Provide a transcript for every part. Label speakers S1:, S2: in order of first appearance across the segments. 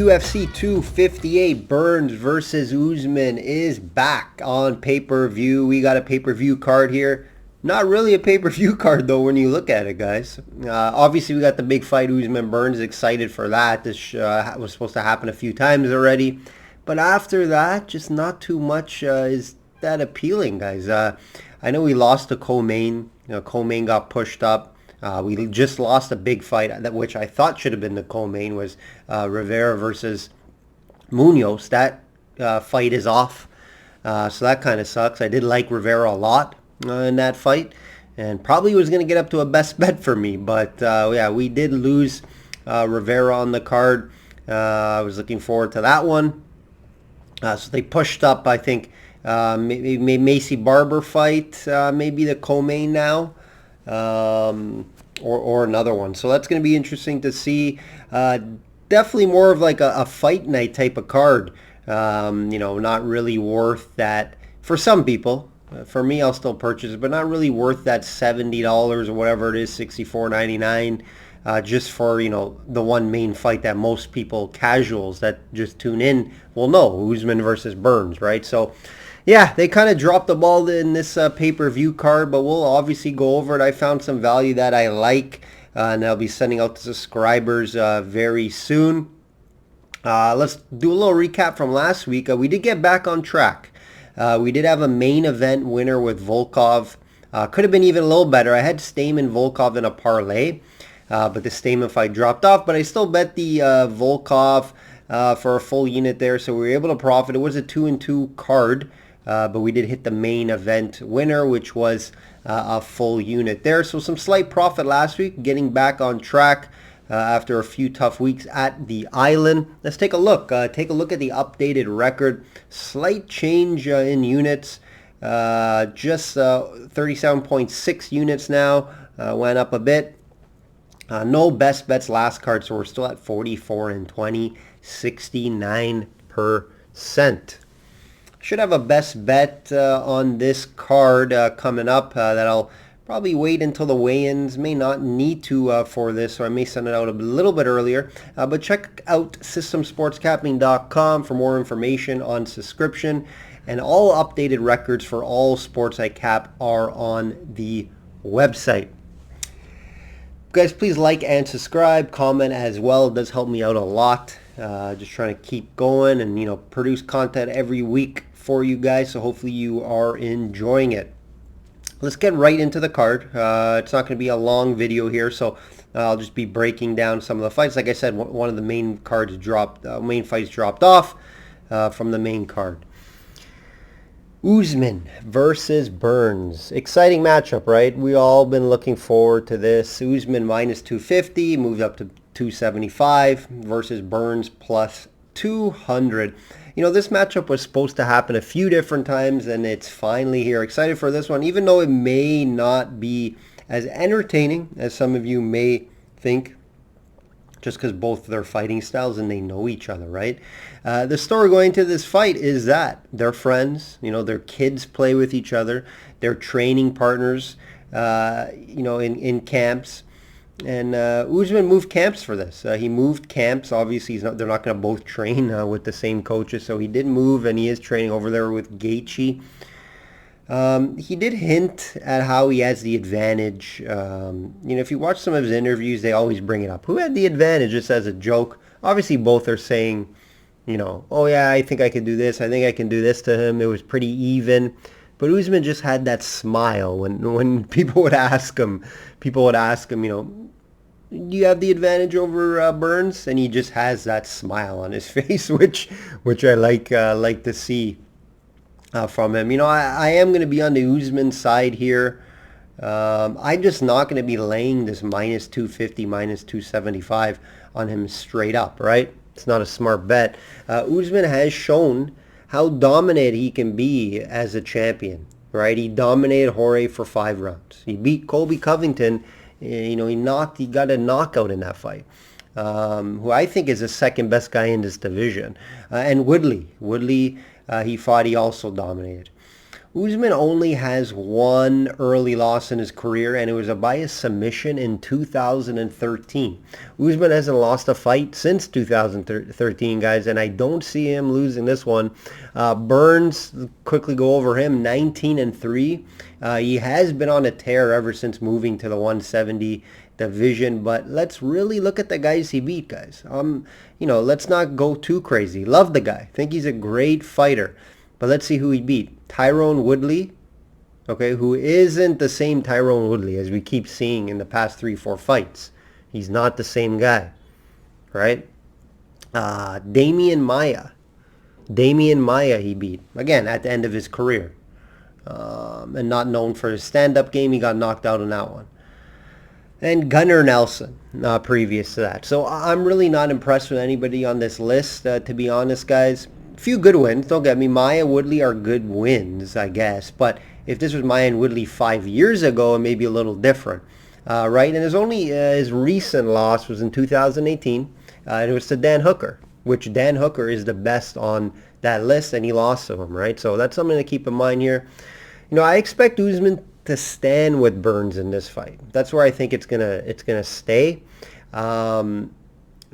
S1: UFC 258 Burns versus Usman is back on pay-per-view. We got a pay-per-view card here. Not really a pay-per-view card though when you look at it, guys. Obviously we got the big fight, Usman Burns. Excited for that. This was supposed to happen a few times already. But after that, just not too much is that appealing, guys. I know we lost to co-main. Co-main got pushed up. We just lost a big fight, which I thought should have been the co-main, was Rivera versus Munoz. That fight is off, so that kind of sucks. I did like Rivera a lot in that fight, and probably was going to get up to a best bet for me. But yeah, we did lose Rivera on the card. I was looking forward to that one. So they pushed up, I think, maybe Macy Barber fight, maybe the co-main now. Or another one. So that's going to be interesting to see. Definitely more of like a fight night type of card. Not really worth that for some people. For me, I'll still purchase it, but not really worth that $70 or whatever it is, $64.99, just for, the one main fight that most people, casuals that just tune in, will know, Usman versus Burns, right? So yeah, they kind of dropped the ball in this pay-per-view card, but we'll obviously go over it. I found some value that I like, and I'll be sending out to subscribers very soon. Let's do a little recap from last week. We did get back on track. We did have a main event winner with Volkov. Could have been even a little better. I had Stamen Volkov in a parlay, but the Stamen fight dropped off, but I still bet the Volkov for a full unit there, so we were able to profit. It was a 2-2 card. But we did hit the main event winner, which was a full unit there. So some slight profit last week, getting back on track after a few tough weeks at the island. Let's take a look. Take a look at the updated record. Slight change in units. Just 37.6 units now. Went up a bit. No best bets last card, so we're still at 44 and 20, 69%. Should have a best bet on this card coming up that I'll probably wait until the weigh-ins. May not need to for this, so I may send it out a little bit earlier. But check out systemsportscapping.com for more information on subscription. And all updated records for all sports I cap are on the website. Guys, please like and subscribe, comment as well. It does help me out a lot. Just trying to keep going and produce content every week for you guys, so hopefully you are enjoying it. Let's get right into the card. It's not going to be a long video here, so I'll just be breaking down some of the fights. Like I said, one of the main fights dropped off from the main card. Usman versus Burns. Exciting matchup, right? We all been looking forward to this. Usman minus 250, moved up to 275 versus Burns plus 200. This matchup was supposed to happen a few different times, and it's finally here. Excited for this one, even though it may not be as entertaining as some of you may think, just because both their fighting styles and they know each other, right? The story going into this fight is that they're friends. Their kids play with each other. They're training partners, in camps. And Usman moved camps for this. He moved camps. Obviously, they're not going to both train with the same coaches. So he did move, and he is training over there with Gaethje. He did hint at how he has the advantage. If you watch some of his interviews, they always bring it up. Who had the advantage, just as a joke? Obviously, both are saying, oh yeah, I think I can do this. I think I can do this to him. It was pretty even. But Usman just had that smile when people would ask him, do you have the advantage over Burns? And he just has that smile on his face, which I like to see from him. I am going to be on the Usman side here. I'm just not going to be laying this minus 250, minus 275 on him straight up, right? It's not a smart bet. Usman has shown how dominant he can be as a champion, right? He dominated Jorge for 5 rounds. He beat Colby Covington. He got a knockout in that fight, who I think is the second best guy in this division. And Woodley, he fought, he also dominated. Usman only has one early loss in his career, and it was by a submission in 2013. Usman hasn't lost a fight since 2013, guys, and I don't see him losing this one. Burns, quickly go over him, 19-3. He has been on a tear ever since moving to the 170 division, but let's really look at the guys he beat, guys. Let's not go too crazy. Love the guy. Think he's a great fighter. But let's see who he beat. Tyrone Woodley, okay, who isn't the same Tyrone Woodley as we keep seeing in the past 3-4 fights. He's not the same guy, right? Damian Maia. Damian Maia he beat, again, at the end of his career. And not known for his stand-up game. He got knocked out on that one. And Gunnar Nelson, previous to that. So I'm really not impressed with anybody on this list, to be honest, guys. Few good wins, don't get me. Maia, Woodley are good wins, I guess. But if this was Maia and Woodley 5 years ago, it may be a little different, right? And his recent loss was in 2018. And it was to Dan Hooker, which Dan Hooker is the best on that list, and he lost to him, right? So that's something to keep in mind here. I expect Usman to stand with Burns in this fight. That's where I think it's gonna stay.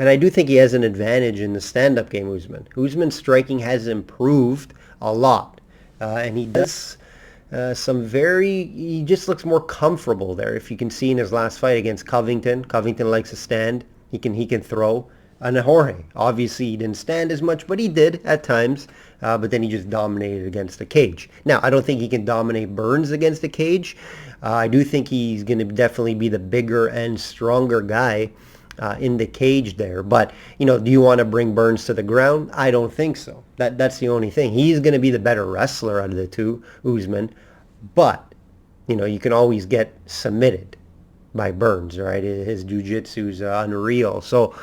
S1: And I do think he has an advantage in the stand-up game, Usman. Usman's striking has improved a lot. And he does he just looks more comfortable there. If you can see in his last fight against Covington. Covington likes to stand. He can throw. And Jorge, obviously he didn't stand as much, but he did at times. But then he just dominated against the cage. Now, I don't think he can dominate Burns against the cage. I do think he's going to definitely be the bigger and stronger guy in the cage there. But, do you want to bring Burns to the ground? I don't think so. That's the only thing. He's going to be the better wrestler out of the two, Usman. But, you can always get submitted by Burns, right? His jiu-jitsu's unreal. So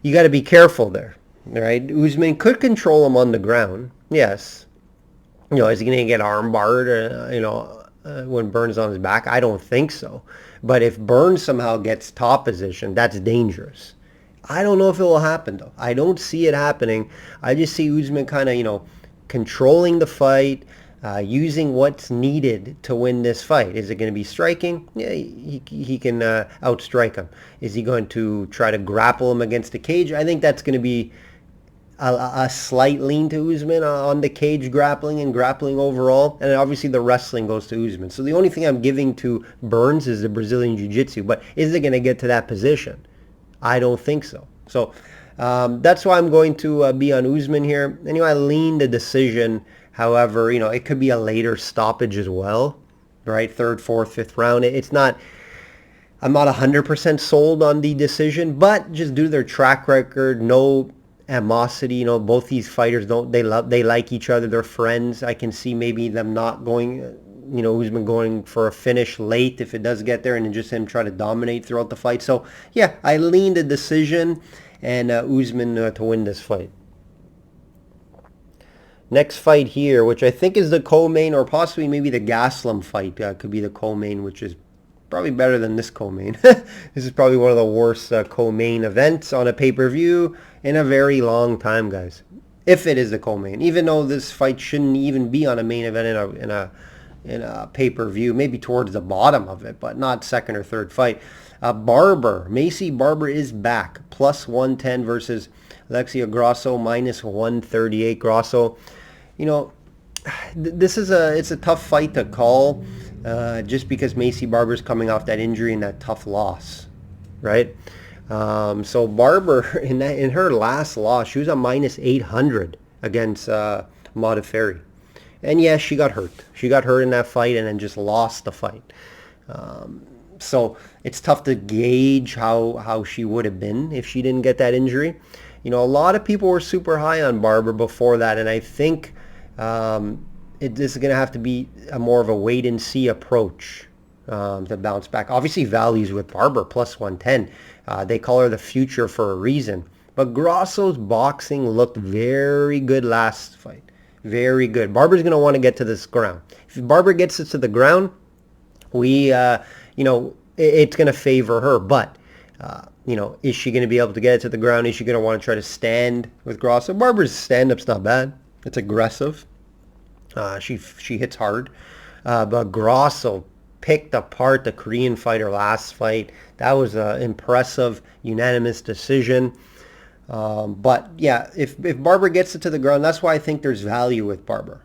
S1: you got to be careful there, right? Usman could control him on the ground. Yes. Is he going to get arm barred, when Burns is on his back? I don't think so. But if Burns somehow gets top position, that's dangerous. I don't know if it will happen, though. I don't see it happening. I just see Usman kind of, controlling the fight, using what's needed to win this fight. Is it going to be striking? Yeah, he can outstrike him. Is he going to try to grapple him against the cage? I think that's going to be a slight lean to Usman on the cage grappling and grappling overall. And obviously the wrestling goes to Usman. So the only thing I'm giving to Burns is the Brazilian Jiu-Jitsu. But is it going to get to that position? I don't think so. So that's why I'm going to be on Usman here. Anyway, I lean the decision. However, it could be a later stoppage as well, right? Third, fourth, fifth round. I'm not 100% sold on the decision, but just due to their track record, no animosity. Both these fighters they like each other. They're friends. I can see maybe them not going, Usman going for a finish late if it does get there, and then just him try to dominate throughout the fight. So yeah, I lean the decision and Usman to win this fight. Next fight here, which I think is the co-main, or possibly maybe the Gastelum fight could be the co-main, which is probably better than this co-main. This is probably one of the worst co-main events on a pay-per-view in a very long time, guys. If it is the co-main, even though this fight shouldn't even be on a main event in a pay-per-view, maybe towards the bottom of it, but not second or third fight. Barber, Macy Barber is back, plus 110 versus Alexia Grosso, minus 138. Grosso, this is it's a tough fight to call. Just because Macy Barber's coming off that injury and that tough loss, right? So Barber, in her last loss, she was a minus 800 against Modafferi. And yes, she got hurt. She got hurt in that fight and then just lost the fight. So it's tough to gauge how she would have been if she didn't get that injury. A lot of people were super high on Barber before that, and I think this is going to have to be more of a wait-and-see approach to bounce back. Obviously, values with Barber, plus 110. They call her the future for a reason. But Grosso's boxing looked very good last fight. Very good. Barber's going to want to get to this ground. If Barber gets it to the ground, it's going to favor her. But, is she going to be able to get it to the ground? Is she going to want to try to stand with Grosso? Barber's stand-up's not bad. It's aggressive. She hits hard. But Grosso picked apart the Korean fighter last fight. That was an impressive unanimous decision. But yeah, if Barber gets it to the ground, that's why I think there's value with Barber.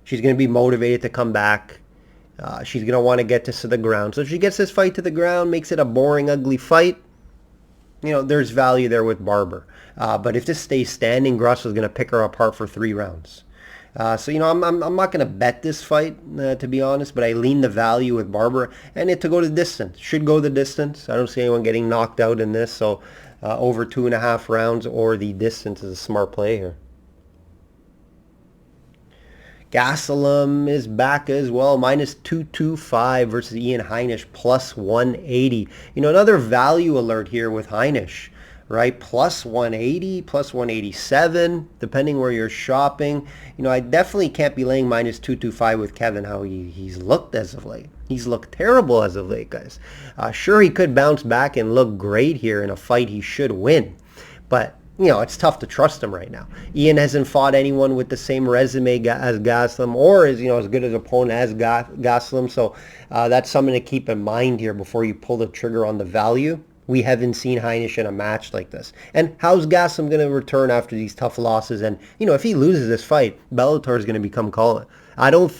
S1: She's going to be motivated to come back. She's going to want to get this to the ground. So if she gets this fight to the ground, makes it a boring, ugly fight, there's value there with Barber. But if this stays standing, Grosso is going to pick her apart for 3 rounds. I'm not going to bet this fight, to be honest, but I lean the value with Barber and it to go the distance. Should go the distance. I don't see anyone getting knocked out in this, so over 2.5 rounds or the distance is a smart play here. Gastelum is back as well, minus 225 versus Ian Heinrich, plus 180. Another value alert here with Heinrich, right? Plus 180, plus 187, depending where you're shopping. I definitely can't be laying minus 225 with Kevin, how he's looked as of late. He's looked terrible as of late, guys. Sure, he could bounce back and look great here in a fight he should win, but it's tough to trust him right now. Ian hasn't fought anyone with the same resume as Gastelum or as good as opponent as Gastelum. So that's something to keep in mind here before you pull the trigger on the value. We haven't seen Heinrich in a match like this. And how's Gastelum going to return after these tough losses? And if he loses this fight, Bellator is going to become calling. I don't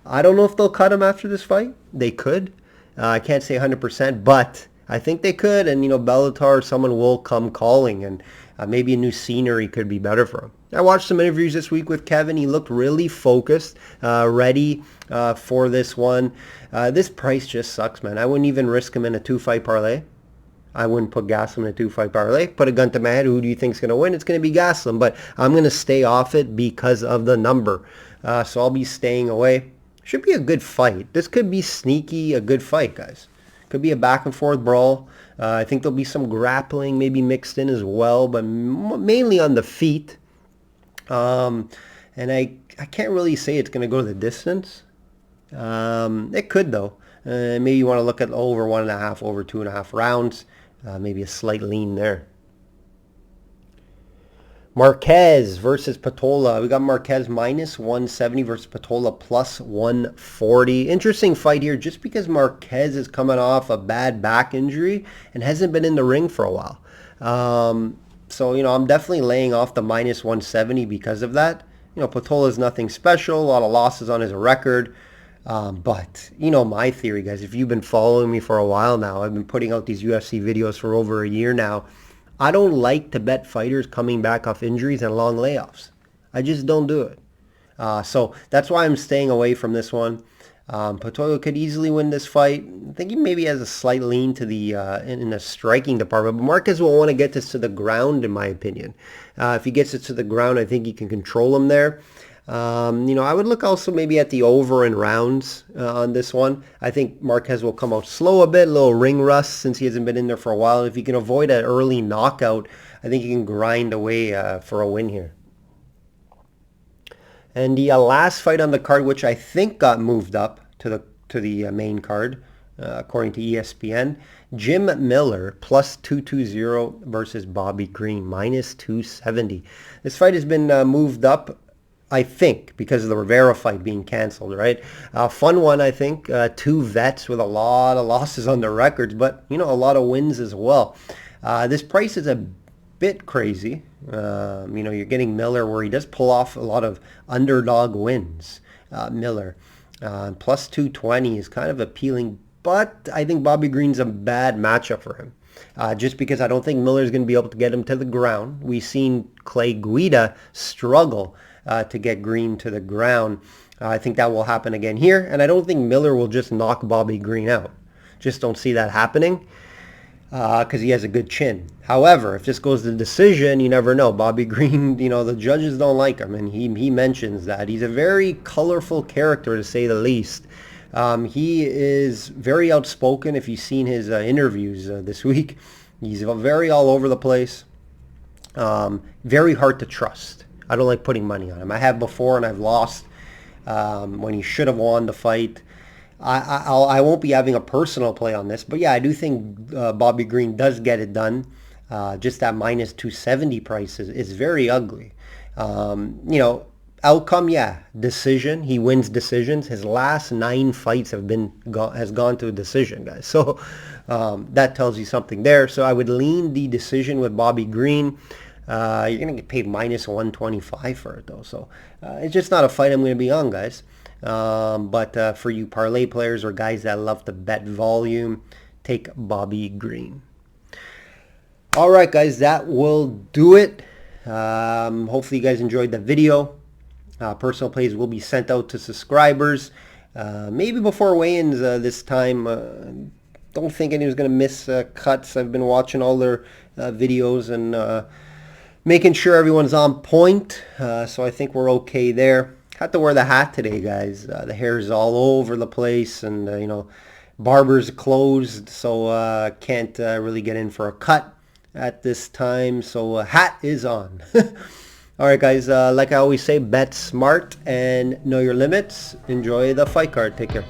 S1: know if they'll cut him after this fight. They could. I can't say 100%, but I think they could. And Bellator, someone will come calling, and maybe a new scenery could be better for him. I watched some interviews this week with Kevin. He looked really focused, ready for this one. This price just sucks, man. I wouldn't even risk him in a 2-fight parlay. I wouldn't put Gastelum in a 2-fight parlay. Put a gun to my head. Who do you think is going to win? It's going to be Gastelum, but I'm going to stay off it because of the number. So I'll be staying away. Should be a good fight. This could be sneaky, a good fight, guys. Could be a back and forth brawl. I think there'll be some grappling maybe mixed in as well, but mainly on the feet. And I can't really say it's going to go the distance. It could, though. Maybe you want to look at over 1.5, over 2.5 rounds. Maybe a slight lean there. Marquez versus Patillo. We got Marquez minus 170 versus Patillo plus 140. Interesting fight here just because Marquez is coming off a bad back injury and hasn't been in the ring for a while. I'm definitely laying off the minus 170 because of that. Patillo is nothing special. A lot of losses on his record. But my theory, guys, if you've been following me for a while now, I've been putting out these UFC videos for over a year now. I don't like to bet fighters coming back off injuries and long layoffs. I just don't do it. So that's why I'm staying away from this one. Patillo could easily win this fight. I think he maybe has a slight lean to the in the striking department. But Marquez will want to get this to the ground, in my opinion. If he gets it to the ground, I think he can control him there. I would look also maybe at the over in rounds on this one. I think Marquez will come out slow a bit, a little ring rust since he hasn't been in there for a while. If he can avoid an early knockout, I think he can grind away for a win here. And the last fight on the card, which I think got moved up to the main card, according to ESPN, Jim Miller plus 220 versus Bobby Green minus 270. This fight has been moved up, I think, because of the Rivera fight being canceled, right? Fun one, I think. 2 vets with a lot of losses on their records, but, a lot of wins as well. This price is a bit crazy. You're getting Miller where he does pull off a lot of underdog wins. Miller. Plus 220 is kind of appealing, but I think Bobby Green's a bad matchup for him. Just because I don't think Miller's going to be able to get him to the ground. We've seen Clay Guida struggle to get Green to the ground. I think that will happen again here, and I don't think Miller will just knock Bobby Green out. Just don't see that happening because he has a good chin. However, if this goes to decision, you never know. Bobby Green, the judges don't like him, and he mentions that. He's a very colorful character, to say the least. He is very outspoken. If you've seen his interviews this week, he's very all over the place. Very hard to trust. I don't like putting money on him. I have before, and I've lost when he should have won the fight. I won't be having a personal play on this, but yeah, I do think Bobby Green does get it done. Just that minus 270 price is very ugly. outcome, yeah, decision. He wins decisions. His last 9 fights has gone to a decision, guys. So that tells you something there. So I would lean the decision with Bobby Green. You're gonna get paid minus 125 for it though. So it's just not a fight I'm gonna be on, guys. But for you parlay players or guys that love to bet volume, take Bobby Green. All right, guys, that will do it. Hopefully you guys enjoyed the video. Personal plays will be sent out to subscribers. Maybe before weigh-ins this time. Don't think anyone's going to miss cuts. I've been watching all their videos and making sure everyone's on point. So I think we're okay there. Had to wear the hat today, guys. The hair's all over the place, and Barber's closed, so can't really get in for a cut at this time. So hat is on. All right, guys. Like I always say, bet smart and know your limits. Enjoy the fight card. Take care.